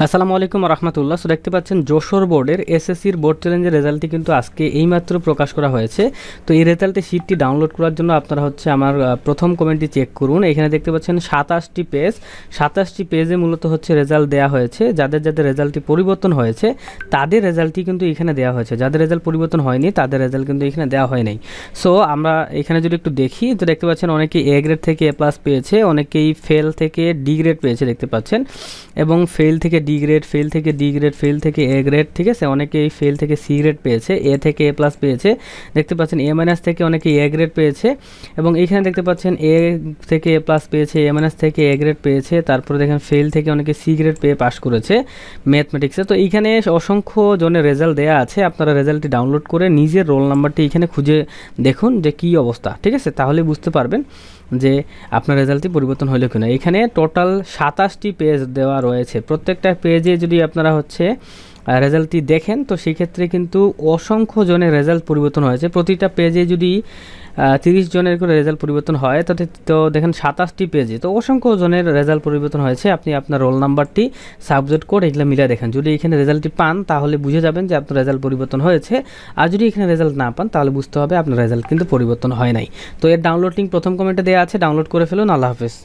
আসসালামু আলাইকুম রহমতুল্লাহ। সো দেখতে পাচ্ছেন যশোর বোর্ডের এসএসসির বোর্ড চ্যালেঞ্জের রেজাল্টটি কিন্তু আজকে এইমাত্র প্রকাশ করা হয়েছে। তো এই রেজাল্টের শিটটি ডাউনলোড করার জন্য আপনারা আমার প্রথম কমেন্টটি চেক করুন। এখানে দেখতে পাচ্ছেন 27টি পেজে মূলত রেজাল্ট দেওয়া হয়েছে। যাদের যাদের রেজাল্টটি পরিবর্তন হয়েছে তাদের রেজাল্টটি কিন্তু এখানে দেওয়া হয়েছে, যাদের রেজাল্ট পরিবর্তন হয়নি তাদের রেজাল্ট কিন্তু এখানে দেওয়া হয় নাই। সো আমরা এখানে যদি একটু দেখি তো দেখতে পাচ্ছেন অনেকেই এ গ্রেড থেকে এ প্লাস পেয়েছে, অনেকেই ফেল থেকে ডি গ্রেড পেয়েছে দেখতে পাচ্ছেন, এবং ফেল থেকে ডি গ্রেড, ফেল থেকে ডি গ্রেড, ফেল থেকে এ গ্রেড, ঠিক আছে। অনেকেই ফেল থেকে সি গ্রেড পেয়েছে, এ থেকে এ প্লাস পেয়েছে, দেখতে পাচ্ছেন এ মাইনাস থেকে অনেকে এ গ্রেড পেয়েছে, এবং এইখানে দেখতে পাচ্ছেন এ থেকে এ প্লাস পেয়েছে, এ মাইনাস থেকে এ গ্রেড পেয়েছে, তারপরে দেখেন ফেল থেকে অনেকে সি গ্রেড পেয়ে পাস করেছে ম্যাথমেটিক্সে। তো এইখানে অসংখ্য জনের রেজাল্ট দেওয়া আছে, আপনারা রেজাল্টটি ডাউনলোড করে নিজের রোল নাম্বারটি এখানে খুঁজে দেখুন যে কী অবস্থা, ঠিক আছে। তাহলে বুঝতে পারবেন যে আপনার রেজাল্টটি পরিবর্তন হলো কিনা। এখানে টোটাল 27টি পেজ দেওয়া রয়েছে। প্রত্যেকটা পেজে যদি আপনারা রেজাল্টটি দেখেন তো সেক্ষেত্রে কিন্তু অসংখ্য জনের রেজাল্ট পরিবর্তন হয়েছে। প্রতিটা পেজে যদি 30 জনের করে রেজাল্ট পরিবর্তন হয় তো দেখেন 27টি পেজে তো অসংখ্য জনের রেজাল্ট পরিবর্তন হয়েছে। আপনি আপনার রোল নাম্বারটি, সাবজেক্ট কোড এগুলো মিলে দেখেন। যদি এখানে রেজাল্টটি পান তাহলে বুঝে যাবেন যে আপনার রেজাল্ট পরিবর্তন হয়েছে, আর যদি এখানে রেজাল্ট না পান তাহলে বুঝতে হবে আপনার রেজাল্ট কিন্তু পরিবর্তন হয় নাই। তো এর ডাউনলোড লিঙ্ক প্রথম কমেন্টে দেওয়া আছে, ডাউনলোড করে ফেলুন। আল্লাহ হাফেজ।